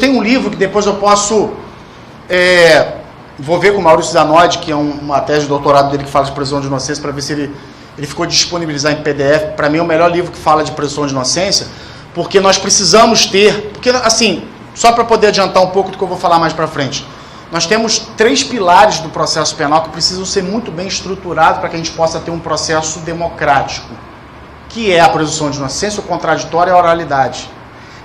Tem um livro que depois eu posso... vou ver com o Maurício Zanotti, que é uma tese de doutorado dele que fala de presunção de inocência, para ver se ele ficou disponibilizar em PDF. Para mim é o melhor livro que fala de presunção de inocência, porque nós precisamos ter... Porque, assim, só para poder adiantar um pouco do que eu vou falar mais para frente, nós temos 3 pilares do processo penal que precisam ser muito bem estruturados para que a gente possa ter um processo democrático, que é a presunção de inocência, o contraditório e a oralidade.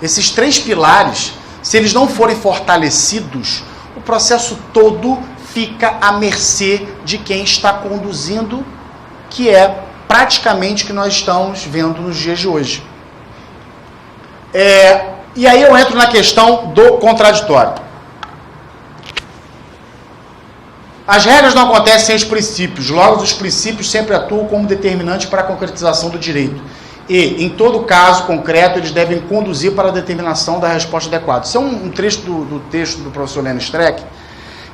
Esses 3 pilares, se eles não forem fortalecidos, o processo todo fica à mercê de quem está conduzindo, que é praticamente o que nós estamos vendo nos dias de hoje. E aí eu entro na questão do contraditório. As regras não acontecem sem os princípios, logo os princípios sempre atuam como determinante para a concretização do direito. E, em todo caso concreto, eles devem conduzir para a determinação da resposta adequada. Isso é um trecho do texto do professor Lênin Streck,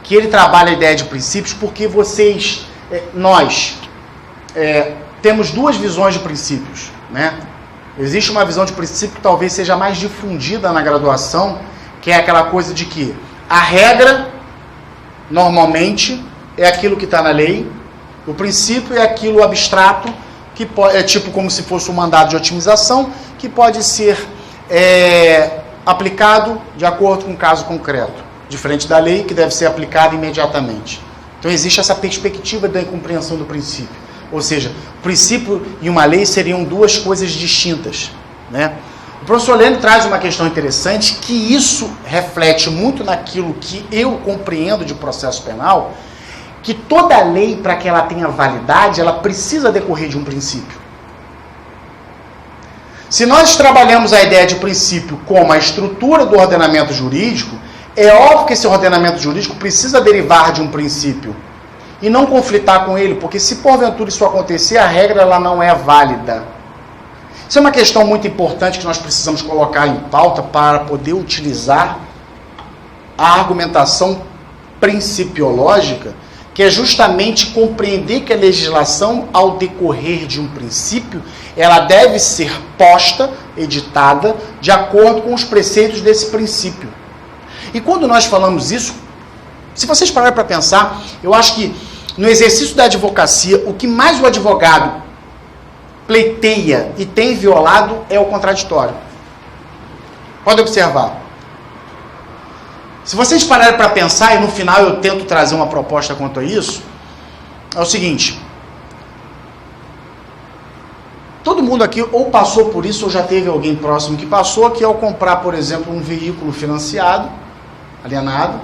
que ele trabalha a ideia de princípios, porque nós temos 2 visões de princípios, né? Existe uma visão de princípio que talvez seja mais difundida na graduação, que é aquela coisa de que a regra, normalmente, é aquilo que está na lei, o princípio é aquilo abstrato, que é tipo como se fosse um mandado de otimização, que pode ser aplicado de acordo com o caso concreto, diferente da lei, que deve ser aplicada imediatamente. Então existe essa perspectiva da incompreensão do princípio. Ou seja, o princípio e uma lei seriam 2 coisas distintas, né? O professor Lênin traz uma questão interessante, que isso reflete muito naquilo que eu compreendo de processo penal, que toda lei, para que ela tenha validade, ela precisa decorrer de um princípio. Se nós trabalhamos a ideia de princípio como a estrutura do ordenamento jurídico, é óbvio que esse ordenamento jurídico precisa derivar de um princípio e não conflitar com ele, porque se porventura isso acontecer, a regra ela não é válida. Isso é uma questão muito importante que nós precisamos colocar em pauta para poder utilizar a argumentação principiológica, que é justamente compreender que a legislação, ao decorrer de um princípio, ela deve ser posta, editada, de acordo com os preceitos desse princípio. E quando nós falamos isso, se vocês pararem para pensar, eu acho que no exercício da advocacia, o que mais o advogado pleiteia e tem violado é o contraditório. Pode observar. Se vocês pararem para pensar, e no final eu tento trazer uma proposta quanto a isso, é o seguinte: todo mundo aqui ou passou por isso, ou já teve alguém próximo que passou, que ao comprar, por exemplo, um veículo financiado, alienado,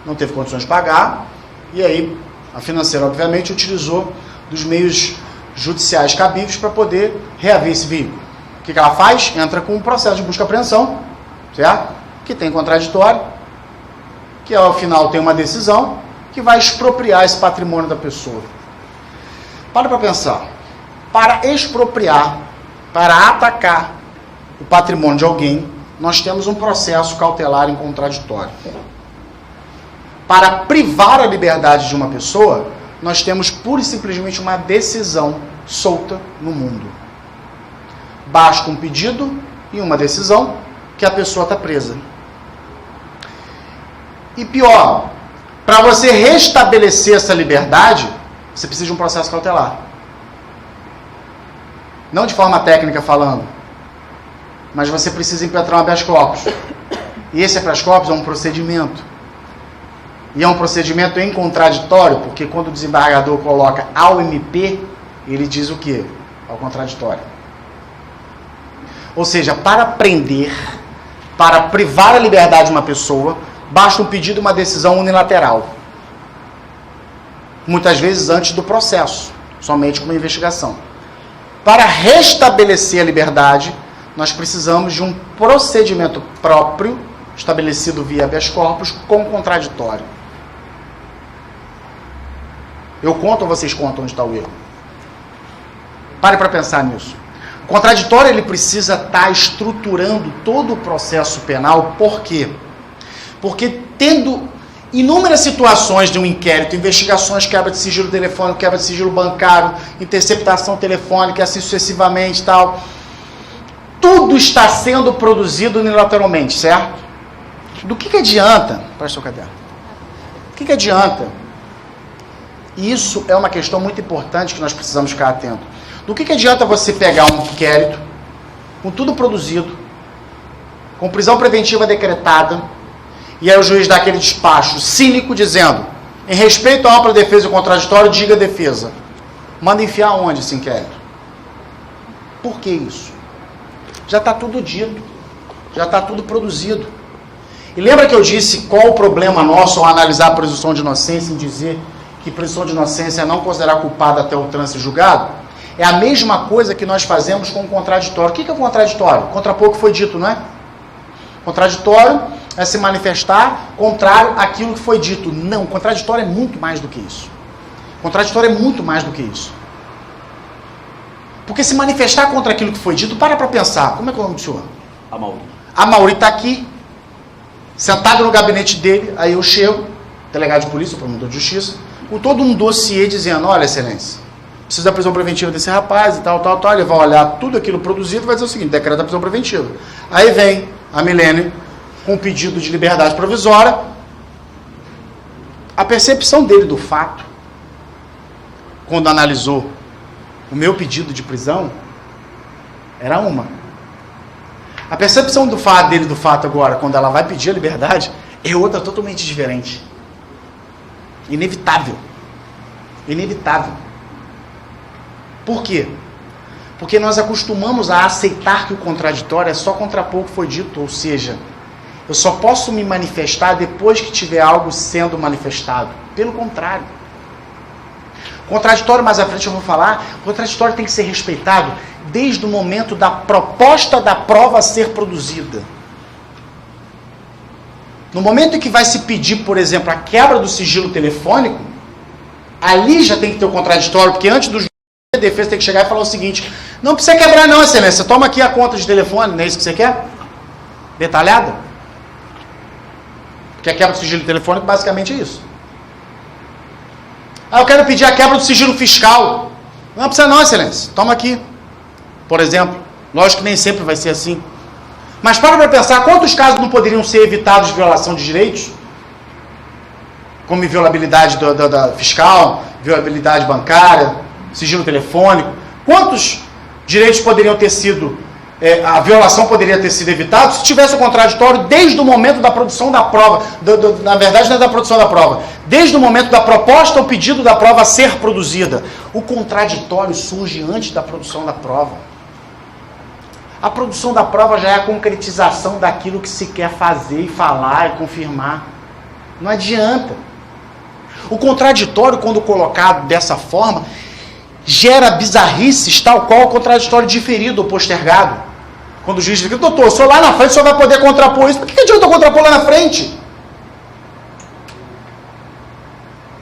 não teve condições de pagar, e aí a financeira, obviamente, utilizou dos meios judiciais cabíveis para poder reaver esse veículo. O que ela faz? Entra com um processo de busca e apreensão, certo? Que tem contraditório, que ao final tem uma decisão que vai expropriar esse patrimônio da pessoa. Para pensar. Para expropriar, para atacar o patrimônio de alguém, nós temos um processo cautelar em contraditório. Para privar a liberdade de uma pessoa, nós temos pura e simplesmente uma decisão solta no mundo. Basta um pedido e uma decisão que a pessoa está presa. E pior, para você restabelecer essa liberdade, você precisa de um processo cautelar. Não de forma técnica falando, mas você precisa impetrar um habeas corpus. E esse habeas corpus é um procedimento. E é um procedimento em contraditório, porque quando o desembargador coloca ao MP, ele diz o quê? Ao contraditório. Ou seja, para prender, para privar a liberdade de uma pessoa, basta um pedido e uma decisão unilateral. Muitas vezes antes do processo, somente com uma investigação. Para restabelecer a liberdade, nós precisamos de um procedimento próprio, estabelecido via habeas corpus, com contraditório. Eu conto ou vocês contam onde está o erro? Pare para pensar nisso. O contraditório ele precisa estar estruturando todo o processo penal. Por quê? Porque tendo inúmeras situações de um inquérito, investigações, quebra de sigilo telefônico, quebra de sigilo bancário, interceptação telefônica, assim sucessivamente e tal, tudo está sendo produzido unilateralmente, certo? Do que adianta, presta o caderno, o que adianta? Isso é uma questão muito importante que nós precisamos ficar atentos. Do que adianta você pegar um inquérito, com tudo produzido, com prisão preventiva decretada, e aí o juiz dá aquele despacho cínico dizendo, em respeito à ampla defesa e contraditório, diga defesa. Manda enfiar onde esse inquérito? Por que isso? Já está tudo dito, já está tudo produzido. E lembra que eu disse qual o problema nosso ao analisar a presunção de inocência em dizer que presunção de inocência é não considerar culpado até o trânsito julgado? É a mesma coisa que nós fazemos com o contraditório. O que é o contraditório? Contra pouco foi dito, não é? Contraditório é se manifestar contrário àquilo que foi dito. Não, contraditório é muito mais do que isso. Contraditório é muito mais do que isso. Porque se manifestar contra aquilo que foi dito, para pensar. Como é que é o nome do senhor? Amauri. Amauri está aqui, sentado no gabinete dele, aí eu chego, delegado de polícia, promotor de justiça, com todo um dossiê dizendo, olha, excelência, preciso da prisão preventiva desse rapaz e tal, ele vai olhar tudo aquilo produzido e vai dizer o seguinte, decreto da prisão preventiva. Aí vem a Milene com um pedido de liberdade provisória, a percepção dele do fato, quando analisou o meu pedido de prisão, era uma. A percepção dele do fato agora, quando ela vai pedir a liberdade, é outra totalmente diferente. Inevitável. Inevitável. Por quê? Porque nós acostumamos a aceitar que o contraditório é só contra pouco foi dito, ou seja, eu só posso me manifestar depois que tiver algo sendo manifestado. Pelo contrário. Contraditório, mais à frente eu vou falar, o contraditório tem que ser respeitado desde o momento da proposta da prova ser produzida. No momento em que vai se pedir, por exemplo, a quebra do sigilo telefônico, ali já tem que ter o contraditório, porque antes do juiz a defesa tem que chegar e falar o seguinte, não precisa quebrar não, excelência, toma aqui a conta de telefone, não é isso que você quer? Detalhada? Porque a quebra do sigilo telefônico basicamente é isso. Ah, eu quero pedir a quebra do sigilo fiscal. Não precisa não, excelência. Toma aqui. Por exemplo. Lógico que nem sempre vai ser assim. Mas para pensar, quantos casos não poderiam ser evitados de violação de direitos? Como inviolabilidade da fiscal, violabilidade bancária, sigilo telefônico. Quantos direitos poderiam ter sido, a violação poderia ter sido evitada se tivesse o contraditório desde o momento da produção da prova. Na verdade, não é da produção da prova. Desde o momento da proposta ou pedido da prova a ser produzida. O contraditório surge antes da produção da prova. A produção da prova já é a concretização daquilo que se quer fazer e falar e confirmar. Não adianta. O contraditório, quando colocado dessa forma, gera bizarrices, tal qual o contraditório diferido ou postergado. Quando o juiz diz, doutor, só lá na frente só vai poder contrapor isso. Por que adianta eu contrapor lá na frente?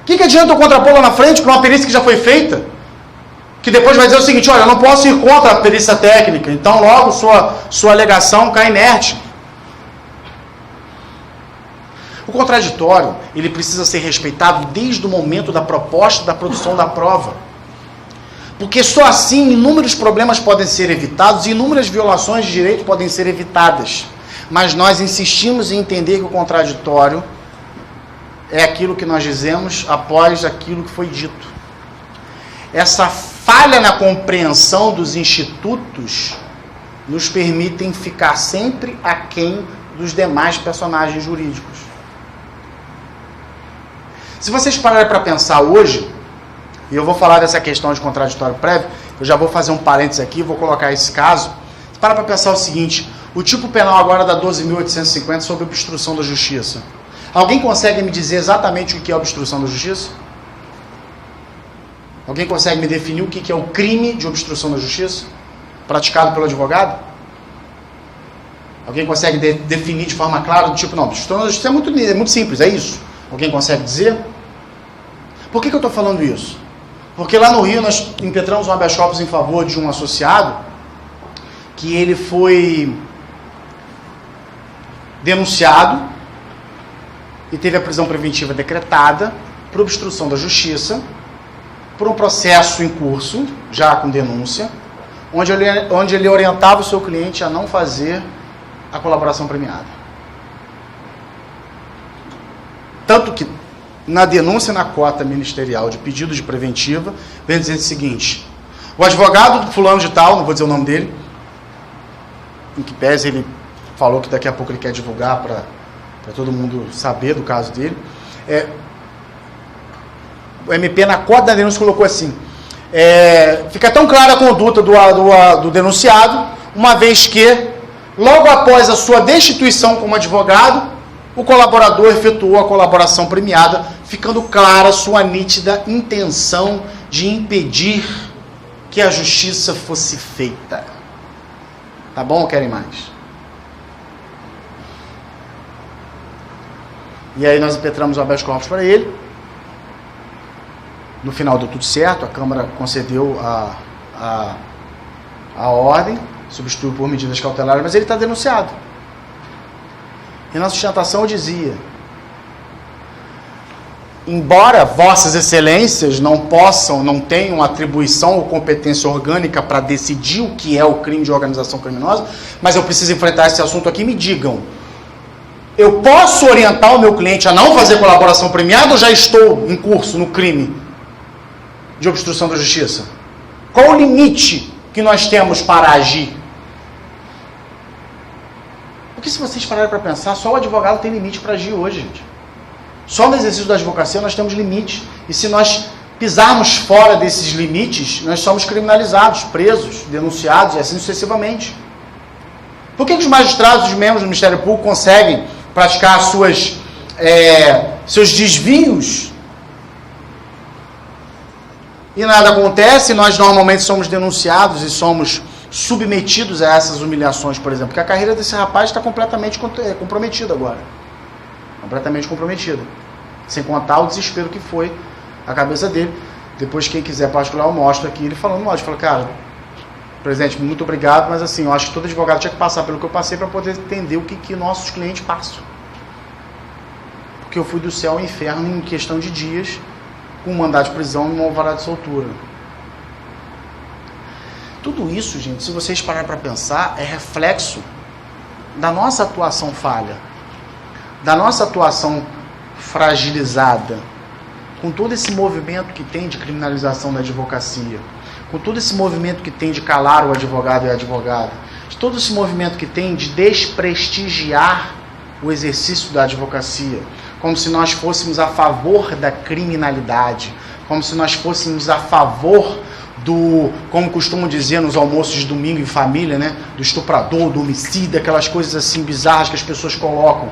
O que adianta eu contrapor lá na frente com uma perícia que já foi feita? Que depois vai dizer o seguinte, olha, eu não posso ir contra a perícia técnica, então logo sua alegação cai inerte. O contraditório, ele precisa ser respeitado desde o momento da proposta da produção da prova. Porque só assim inúmeros problemas podem ser evitados e inúmeras violações de direito podem ser evitadas. Mas nós insistimos em entender que o contraditório é aquilo que nós dizemos após aquilo que foi dito. Essa falha na compreensão dos institutos nos permitem ficar sempre aquém dos demais personagens jurídicos. Se vocês pararem para pensar hoje, e eu vou falar dessa questão de contraditório prévio, eu já vou fazer um parênteses aqui, vou colocar esse caso. Para pensar o seguinte, o tipo penal agora da 12.850 sobre obstrução da justiça. Alguém consegue me dizer exatamente o que é obstrução da justiça? Alguém consegue me definir o que é o crime de obstrução da justiça? Praticado pelo advogado? Alguém consegue definir de forma clara, do tipo, não, obstrução da justiça é muito simples, é isso. Alguém consegue dizer? Por que eu estou falando isso? Porque lá no Rio nós impetramos um habeas corpus em favor de um associado que ele foi denunciado e teve a prisão preventiva decretada por obstrução da justiça, por um processo em curso, já com denúncia, onde ele orientava o seu cliente a não fazer a colaboração premiada. Tanto que, na denúncia na cota ministerial de pedido de preventiva, vem dizendo o seguinte: o advogado fulano de tal, não vou dizer o nome dele, em que pese ele falou que daqui a pouco ele quer divulgar para todo mundo saber do caso dele, o MP na cota da denúncia colocou assim: fica tão clara a conduta do denunciado, uma vez que, logo após a sua destituição como advogado, o colaborador efetuou a colaboração premiada, ficando clara sua nítida intenção de impedir que a justiça fosse feita. Tá bom ou querem mais? E aí nós impetramos o habeas corpus para ele. No final deu tudo certo, a Câmara concedeu a ordem, substituiu por medidas cautelares, mas ele está denunciado. E na sustentação eu dizia: embora vossas excelências não tenham atribuição ou competência orgânica para decidir o que é o crime de organização criminosa, mas eu preciso enfrentar esse assunto aqui, me digam, eu posso orientar o meu cliente a não fazer colaboração premiada ou já estou em curso no crime de obstrução da justiça? Qual o limite que nós temos para agir? Porque se vocês pararem para pensar, só o advogado tem limite para agir hoje, gente. Só no exercício da advocacia nós temos limites. E se nós pisarmos fora desses limites, nós somos criminalizados, presos, denunciados e assim sucessivamente. Por que os magistrados, os membros do Ministério Público conseguem praticar seus desvios e nada acontece? Nós normalmente somos denunciados e somos submetidos a essas humilhações, por exemplo, porque a carreira desse rapaz está completamente comprometida agora. Completamente comprometida. Sem contar o desespero que foi a cabeça dele. Depois, quem quiser particular, eu mostro aqui ele falando no áudio. Fala: cara, presidente, muito obrigado, mas assim, eu acho que todo advogado tinha que passar pelo que eu passei para poder entender o que nossos clientes passam. Porque eu fui do céu ao inferno em questão de dias, com um mandado de prisão e um alvará de soltura. Tudo isso, gente, se vocês pararem para pensar, é reflexo da nossa atuação falha, da nossa atuação fragilizada, com todo esse movimento que tem de criminalização da advocacia, com todo esse movimento que tem de calar o advogado e a advogada, de todo esse movimento que tem de desprestigiar o exercício da advocacia, como se nós fôssemos a favor da criminalidade, como se nós fôssemos a favor como costumam dizer nos almoços de domingo em família, né, do estuprador, do homicida, aquelas coisas assim bizarras que as pessoas colocam,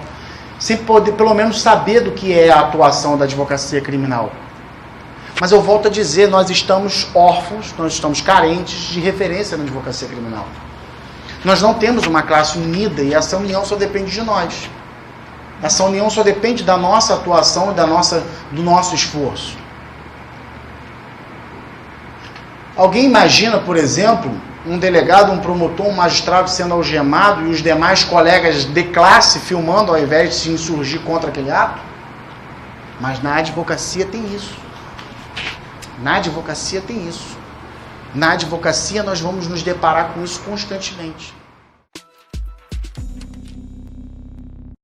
sem poder pelo menos saber do que é a atuação da advocacia criminal. Mas eu volto a dizer, nós estamos órfãos, nós estamos carentes de referência na advocacia criminal. Nós não temos uma classe unida e essa união só depende de nós. Essa união só depende da nossa atuação e do nosso esforço. Alguém imagina, por exemplo, um delegado, um promotor, um magistrado sendo algemado e os demais colegas de classe filmando ao invés de se insurgir contra aquele ato? Mas na advocacia tem isso. Na advocacia tem isso. Na advocacia nós vamos nos deparar com isso constantemente.